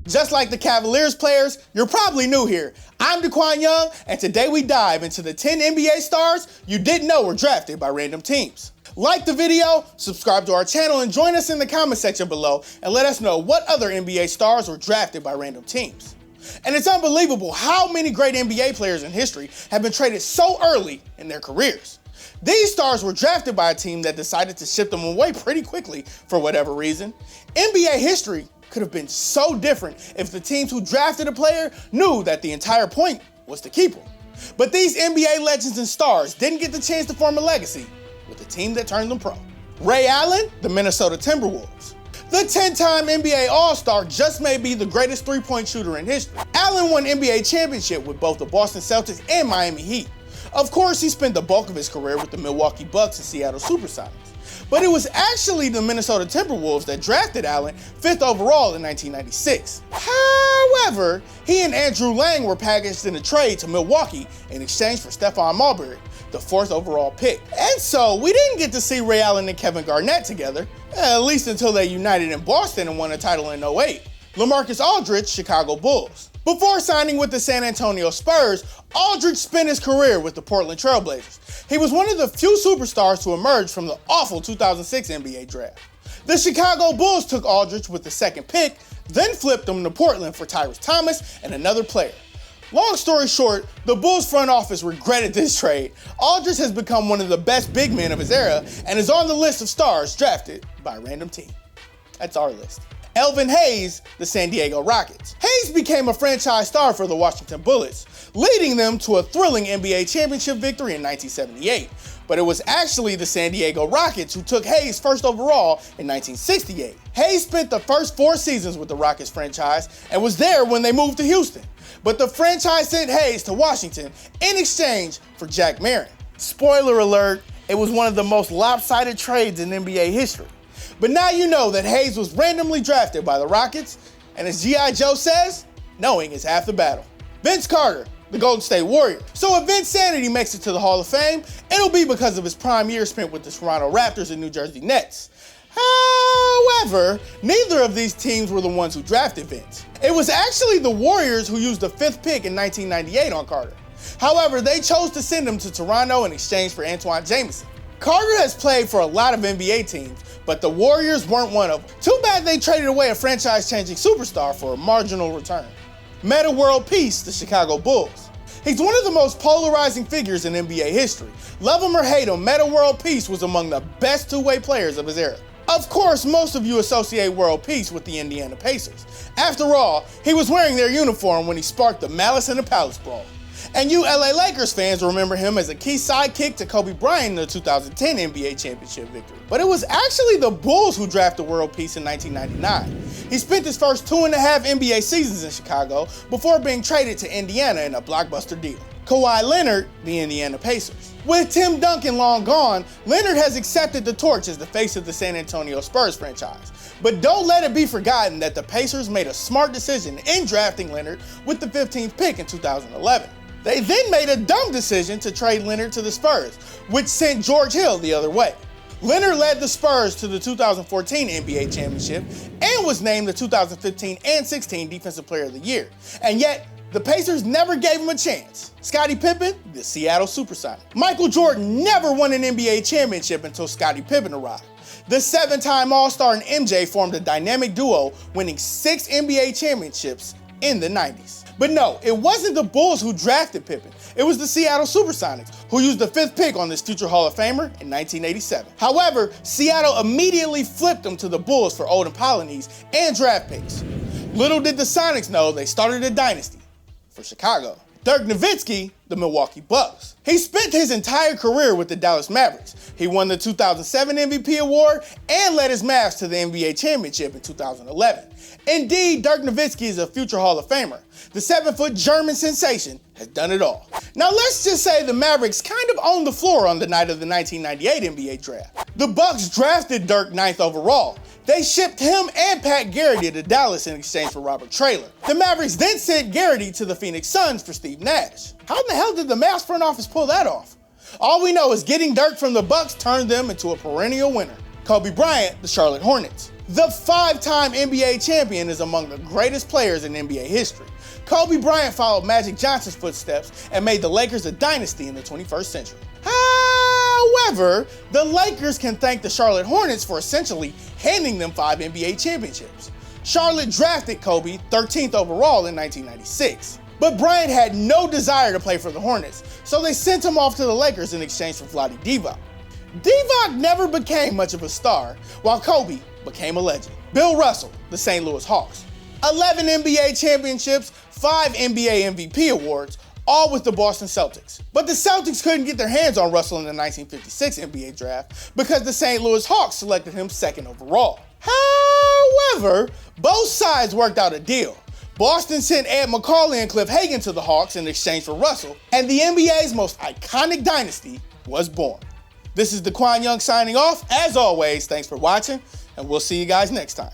Just like the Cavaliers players, you're probably new here. I'm DeQwan Young, and today we dive into the 10 NBA stars you didn't know were drafted by random teams. Like the video, subscribe to our channel, and join us in the comment section below and let us know what other NBA stars were drafted by random teams. And it's unbelievable how many great NBA players in history have been traded so early in their careers. These stars were drafted by a team that decided to ship them away pretty quickly for whatever reason. NBA history could have been so different if the teams who drafted a player knew that the entire point was to keep him. But these NBA legends and stars didn't get the chance to form a legacy with the team that turned them pro. Ray Allen, the Minnesota Timberwolves. The 10-time NBA All-Star just may be the greatest three-point shooter in history. Allen won NBA championship with both the Boston Celtics and Miami Heat. Of course, he spent the bulk of his career with the Milwaukee Bucks and Seattle SuperSonics. But it was actually the Minnesota Timberwolves that drafted Allen 5th overall in 1996. However, he and Andrew Lang were packaged in a trade to Milwaukee in exchange for Stephon Marbury, the 4th overall pick. And so we didn't get to see Ray Allen and Kevin Garnett together, at least until they united in Boston and won a title in 2008. LaMarcus Aldridge, Chicago Bulls. Before signing with the San Antonio Spurs, Aldridge spent his career with the Portland Trail Blazers. He was one of the few superstars to emerge from the awful 2006 NBA draft. The Chicago Bulls took Aldridge with the 2nd pick, then flipped him to Portland for Tyrese Thomas and another player. Long story short, the Bulls front office regretted this trade. Aldridge has become one of the best big men of his era and is on the list of stars drafted by a random team. That's our list. Elvin Hayes, the San Diego Rockets. Hayes became a franchise star for the Washington Bullets, leading them to a thrilling NBA championship victory in 1978. But it was actually the San Diego Rockets who took Hayes 1st overall in 1968. Hayes spent the first 4 seasons with the Rockets franchise and was there when they moved to Houston. But the franchise sent Hayes to Washington in exchange for Jack Marin. Spoiler alert, it was one of the most lopsided trades in NBA history. But now you know that Hayes was randomly drafted by the Rockets, and as G.I. Joe says, knowing is half the battle. Vince Carter, the Golden State Warriors. So if Vince Sanity makes it to the Hall of Fame, it'll be because of his prime years spent with the Toronto Raptors and New Jersey Nets. However, neither of these teams were the ones who drafted Vince. It was actually the Warriors who used the 5th pick in 1998 on Carter. However, they chose to send him to Toronto in exchange for Antoine Jamison. Carter has played for a lot of NBA teams, but the Warriors weren't one of them. Too bad they traded away a franchise-changing superstar for a marginal return. Metta World Peace, the Chicago Bulls. He's one of the most polarizing figures in NBA history. Love him or hate him, Metta World Peace was among the best two-way players of his era. Of course, most of you associate World Peace with the Indiana Pacers. After all, he was wearing their uniform when he sparked the Malice in the Palace Brawl. And you LA Lakers fans remember him as a key sidekick to Kobe Bryant in the 2010 NBA championship victory. But it was actually the Bulls who drafted World Peace in 1999. He spent his first 2.5 NBA seasons in Chicago before being traded to Indiana in a blockbuster deal. Kawhi Leonard, the Indiana Pacers. With Tim Duncan long gone, Leonard has accepted the torch as the face of the San Antonio Spurs franchise. But don't let it be forgotten that the Pacers made a smart decision in drafting Leonard with the 15th pick in 2011. They then made a dumb decision to trade Leonard to the Spurs, which sent George Hill the other way. Leonard led the Spurs to the 2014 NBA championship and was named the 2015 and 16 Defensive Player of the Year. And yet, the Pacers never gave him a chance. Scottie Pippen, the Seattle SuperSonics. Michael Jordan never won an NBA championship until Scottie Pippen arrived. The 7-time All-Star and MJ formed a dynamic duo, winning 6 NBA championships in the 90s. But no, it wasn't the Bulls who drafted Pippen. It was the Seattle SuperSonics, who used the 5th pick on this future Hall of Famer in 1987. However, Seattle immediately flipped him to the Bulls for Olden Polynice and draft picks. Little did the Sonics know they started a dynasty for Chicago. Dirk Nowitzki, the Milwaukee Bucks. He spent his entire career with the Dallas Mavericks. He won the 2007 MVP award and led his Mavs to the NBA championship in 2011. Indeed, Dirk Nowitzki is a future Hall of Famer. The 7-foot German sensation has done it all. Now let's just say the Mavericks kind of owned the floor on the night of the 1998 NBA draft. The Bucks drafted Dirk 9th overall. They shipped him and Pat Garrity to Dallas in exchange for Robert Traylor. The Mavericks then sent Garrity to the Phoenix Suns for Steve Nash. How in the hell did the Mavs front office pull that off? All we know is getting Dirk from the Bucks turned them into a perennial winner. Kobe Bryant, the Charlotte Hornets. The 5-time NBA champion is among the greatest players in NBA history. Kobe Bryant followed Magic Johnson's footsteps and made the Lakers a dynasty in the 21st century. However, the Lakers can thank the Charlotte Hornets for essentially handing them 5 NBA championships. Charlotte drafted Kobe 13th overall in 1996. But Bryant had no desire to play for the Hornets, so they sent him off to the Lakers in exchange for Vlade Divac. Divac never became much of a star, while Kobe became a legend. Bill Russell, the St. Louis Hawks. 11 NBA championships, 5 NBA MVP awards, all with the Boston Celtics. But the Celtics couldn't get their hands on Russell in the 1956 NBA draft because the St. Louis Hawks selected him 2nd overall. However, both sides worked out a deal. Boston sent Ed McCauley and Cliff Hagan to the Hawks in exchange for Russell, and the NBA's most iconic dynasty was born. This is DeQwan Young signing off. As always, thanks for watching, and we'll see you guys next time.